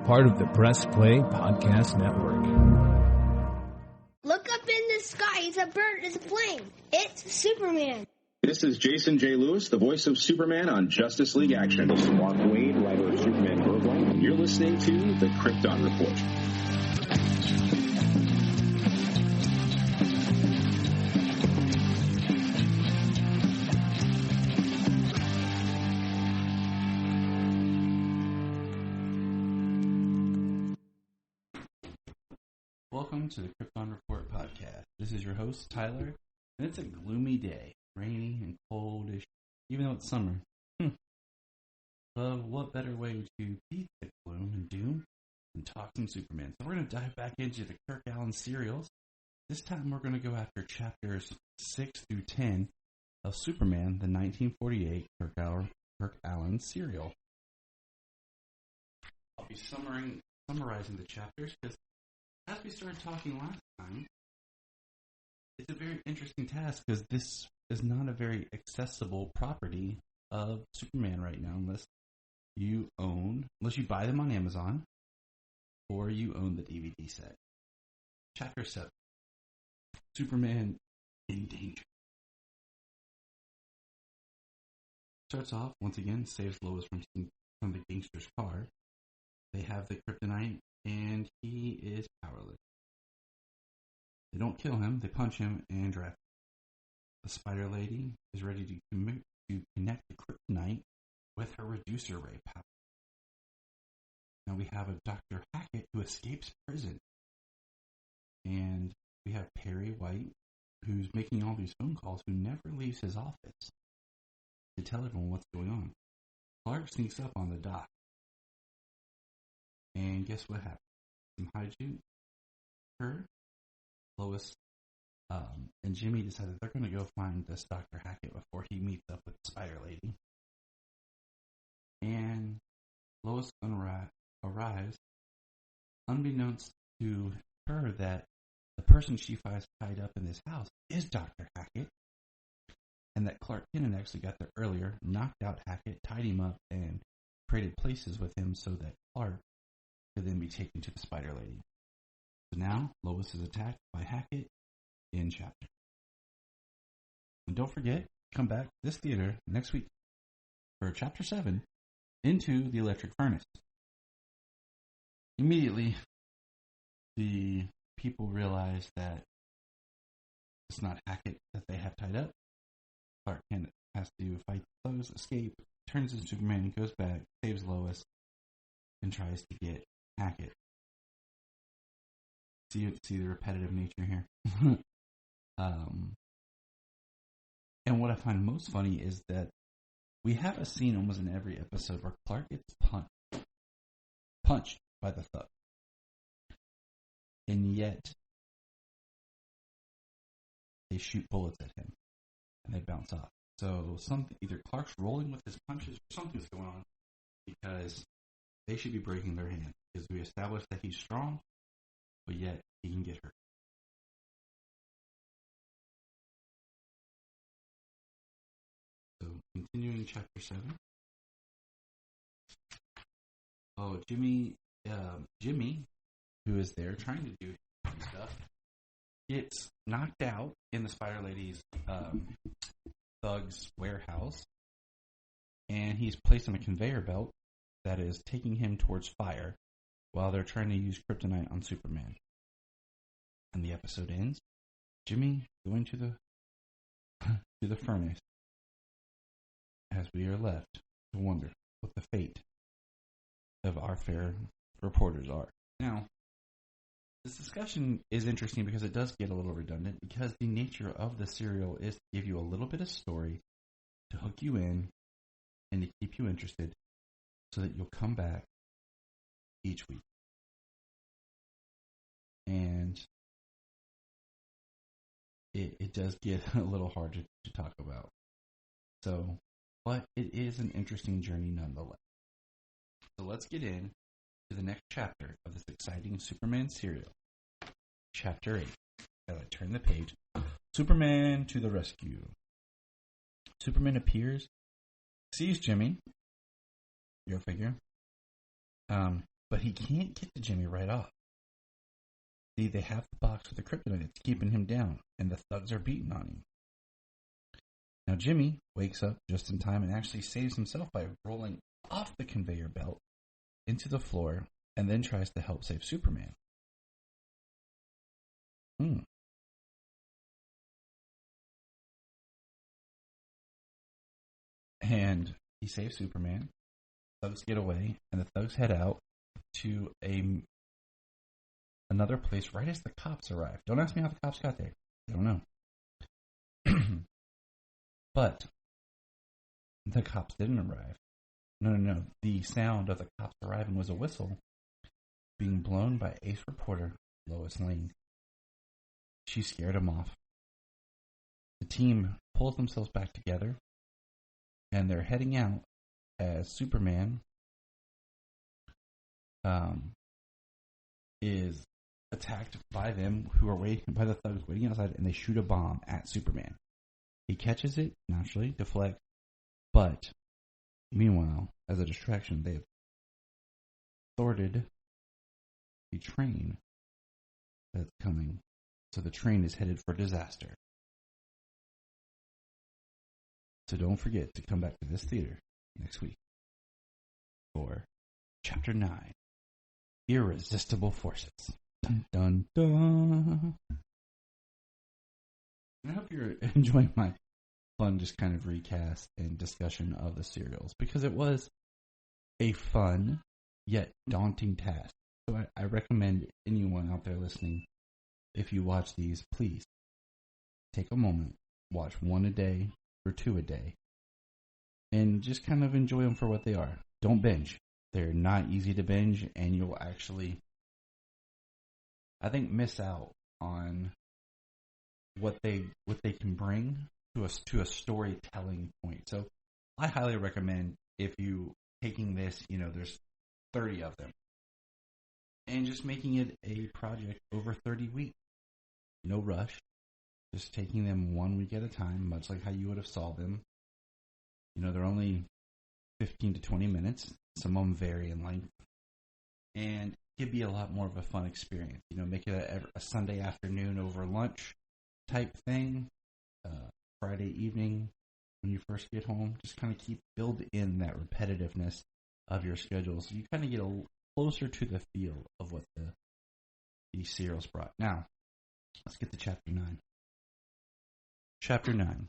part of the Press Play Podcast Network. Look up in the sky. It's a bird. It's a plane. It's Superman. This is Jason J. Lewis, the voice of Superman on Justice League Action. This is Mark Wade, writer of Superman Earthlight, and you're listening to the Krypton Report. Welcome to the Krypton Report podcast. This is your host, Tyler, and it's a gloomy day. Rainy and coldish, even though it's summer. Well, what better way to beat the gloom and doom than talk some Superman? So we're going to dive back into the Kirk Alyn serials. This time we're going to go after chapters 6 through 10 of Superman, the 1948 Kirk Alyn serial. I'll be summarizing the chapters because as we started talking last time, it's a very interesting task because this is not a very accessible property of Superman right now unless you buy them on Amazon or you own the DVD set. Chapter 7, Superman in Danger. Starts off, once again, saves Lois from the gangster's car. They have the kryptonite and he is powerless. They don't kill him, they punch him and drive him. The Spider Lady is ready to connect the kryptonite with her reducer ray power. Now we have a Dr. Hackett who escapes prison. And we have Perry White, who's making all these phone calls, who never leaves his office to tell everyone what's going on. Clark sneaks up on the dock. And guess what happens? Some hijinks. Her, Lois, and Jimmy decide that they're going to go find this Dr. Hackett before he meets up with the Spider Lady. And Lois arrives, unbeknownst to her that the person she finds tied up in this house is Dr. Hackett, and that Clark Kent actually got there earlier, knocked out Hackett, tied him up, and traded places with him so that Clark could then be taken to the Spider Lady. So now, Lois is attacked by Hackett in chapter. And don't forget, come back to this theater next week for chapter 7, Into the Electric Furnace. Immediately, the people realize that it's not Hackett that they have tied up. Clark Kent has to fight the thugs, escape, turns into Superman, goes back, saves Lois, and tries to get Hackett. See the repetitive nature here. And what I find most funny is that we have a scene almost in every episode where Clark gets punched by the thug. And yet, they shoot bullets at him. And they bounce off. So either Clark's rolling with his punches or something's going on. Because they should be breaking their hand. Because we established that he's strong, but yet he can get hurt. So, continuing chapter 7. Oh, Jimmy, who is there trying to do stuff, gets knocked out in the Spider Lady's thug's warehouse, and he's placed on a conveyor belt that is taking him towards fire while they're trying to use kryptonite on Superman. And the episode ends, Jimmy going to the furnace, as we are left to wonder what the fate of our fair reporters are. Now, this discussion is interesting because it does get a little redundant, because the nature of the serial is to give you a little bit of story to hook you in and to keep you interested so that you'll come back each week. And it does get a little hard to talk about. So, but it is an interesting journey nonetheless. So let's get in to the next chapter of this exciting Superman serial. Chapter 8. As I turn the page, Superman to the rescue. Superman appears, sees Jimmy, go figure, But he can't get to Jimmy right off. See, they have the box with the kryptonite. It's keeping him down, and the thugs are beating on him. Now Jimmy wakes up just in time and actually saves himself by rolling off the conveyor belt into the floor and then tries to help save Superman. And he saves Superman. Thugs get away, and the thugs head out to another place right as the cops arrive. Don't ask me how the cops got there. I don't know. But the cops didn't arrive. No. The sound of the cops arriving was a whistle being blown by ace reporter Lois Lane. She scared him off. The team pulls themselves back together, and they're heading out as Superman is attacked by them, who are waiting by the thugs waiting outside, and they shoot a bomb at Superman. He catches it, naturally, deflects, but meanwhile, as a distraction, they have thwarted the train that's coming. So the train is headed for disaster. So don't forget to come back to this theater next week for Chapter 9, Irresistible Forces. Dun, dun, dun. I hope you're enjoying my fun just kind of recast and discussion of the serials, because it was a fun yet daunting task. So I recommend anyone out there listening, if you watch these, please take a moment, watch one a day or two a day, and just kind of enjoy them for what they are. Don't binge. They're not easy to binge, and you'll actually, I think, miss out on what they can bring to a storytelling point. So I highly recommend, if you taking this, there's 30 of them, and just making it a project over 30 weeks. No rush. Just taking them 1 week at a time, much like how you would have saw them. They're only 15 to 20 minutes. Some of them vary in length. And it could be a lot more of a fun experience. Make it a Sunday afternoon over lunch type thing. Friday evening when you first get home. Just kind of build in that repetitiveness of your schedule, so you kind of get closer to the feel of what these serials brought. Now, let's get to Chapter 9. Chapter 9.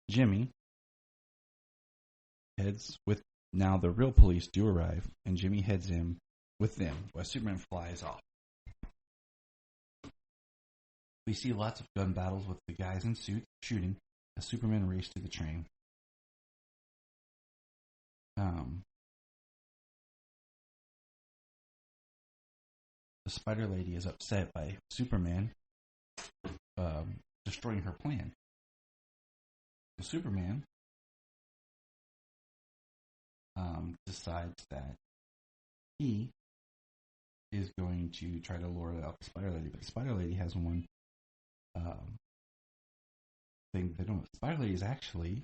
Jimmy heads with, now the real police do arrive, and Jimmy heads in with them while Superman flies off. We see lots of gun battles with the guys in suits shooting as Superman races to the train. The Spider Lady is upset by Superman destroying her plan. So Superman decides that he is going to try to lure out the Spider Lady, but the Spider Lady has one thing they don't. The Spider Lady is actually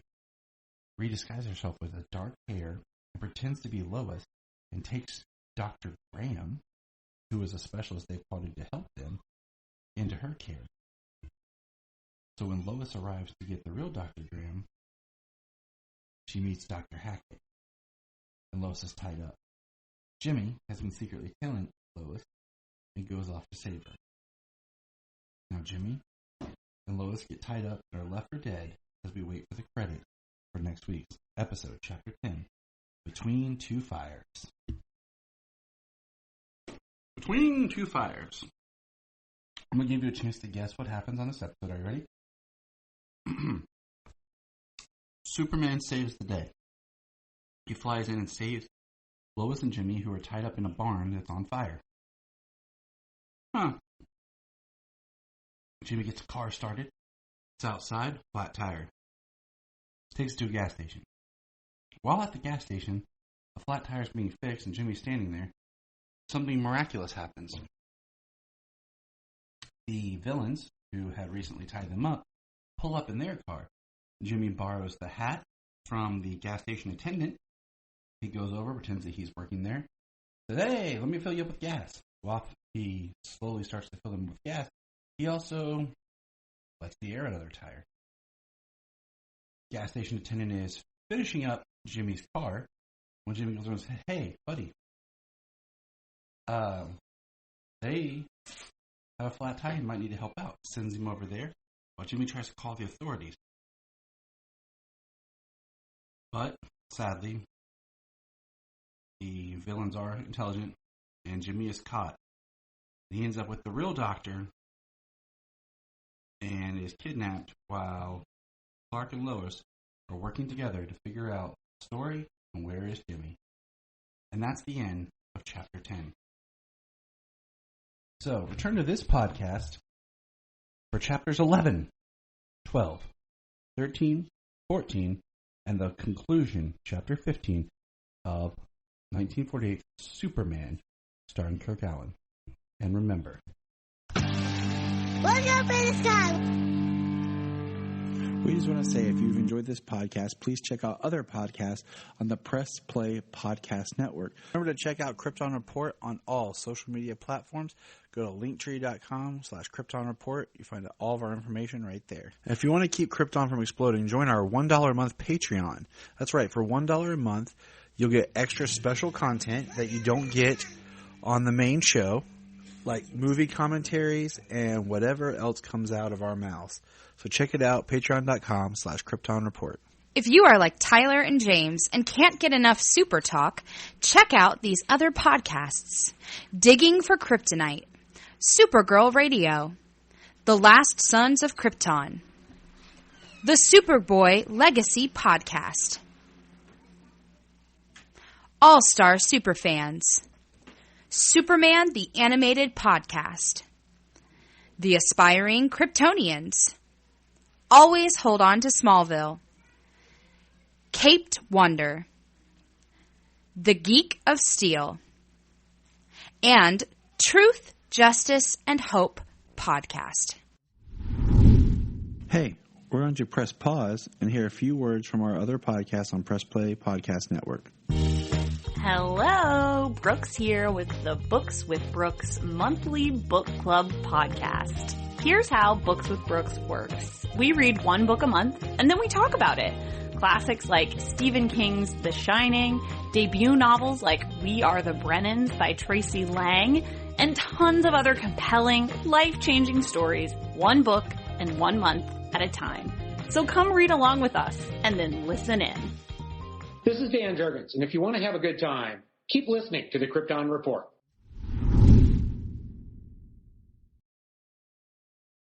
redisguises herself with a dark hair and pretends to be Lois, and takes Dr. Graham, who is a specialist they've called in to help them, into her care. So when Lois arrives to get the real Dr. Graham, she meets Dr. Hackett, and Lois is tied up. Jimmy has been secretly killing Lois and goes off to save her. Now Jimmy and Lois get tied up and are left for dead as we wait for the credit for next week's episode, Chapter 10, Between Two Fires. Between Two Fires. I'm going to give you a chance to guess what happens on this episode. Are you ready? Superman saves the day. He flies in and saves Lois and Jimmy, who are tied up in a barn that's on fire. Jimmy gets a car started. It's outside, flat tire. Takes it to a gas station. While at the gas station, the flat tire is being fixed and Jimmy's standing there. Something miraculous happens. The villains, who had recently tied them up, pull up in their car. Jimmy borrows the hat from the gas station attendant He goes over, pretends that he's working there. Says, hey, let me fill you up with gas. While he slowly starts to fill them with gas, he also lets the air out of their tire. Gas station attendant is finishing up Jimmy's car when Jimmy goes over and says, hey, buddy, they have a flat tire and might need to help out. Sends him over there while Jimmy tries to call the authorities. But, sadly, the villains are intelligent and Jimmy is caught. He ends up with the real doctor and is kidnapped while Clark and Lois are working together to figure out the story and where is Jimmy. And that's the end of Chapter 10. So, return to this podcast for Chapters 11, 12, 13, 14, and the conclusion, Chapter 15, of 1948 Superman, starring Kirk Alyn. And remember, Look up in the sky. We just want to say, if you've enjoyed this podcast, please check out other podcasts on the Press Play Podcast Network. Remember to check out Krypton Report on all social media platforms. Go to linktree.com/Krypton Report. You find all of our information right there. And if you want to keep Krypton from exploding, join our $1 a month Patreon. That's right, for $1 a month, you'll get extra special content that you don't get on the main show, like movie commentaries and whatever else comes out of our mouths. So check it out, patreon.com/Krypton Report. If you are like Tyler and James and can't get enough Super Talk, check out these other podcasts. Digging for Kryptonite, Supergirl Radio, The Last Sons of Krypton, the Superboy Legacy Podcast, All-Star Superfans, Superman the Animated Podcast, The Aspiring Kryptonians, Always Hold On to Smallville, Caped Wonder, The Geek of Steel, and Truth, Justice, and Hope Podcast. Hey, we're going to press pause and hear a few words from our other podcasts on Press Play Podcast Network. Hello, Brooks here with the Books with Brooks monthly book club podcast. Here's how Books with Brooks works. We read one book a month, and then we talk about it. Classics like Stephen King's The Shining, debut novels like We Are the Brennans by Tracy Lang, and tons of other compelling, life-changing stories, one book and 1 month at a time. So come read along with us, and then listen in. This is Dan Jurgens, and if you want to have a good time, keep listening to the Krypton Report.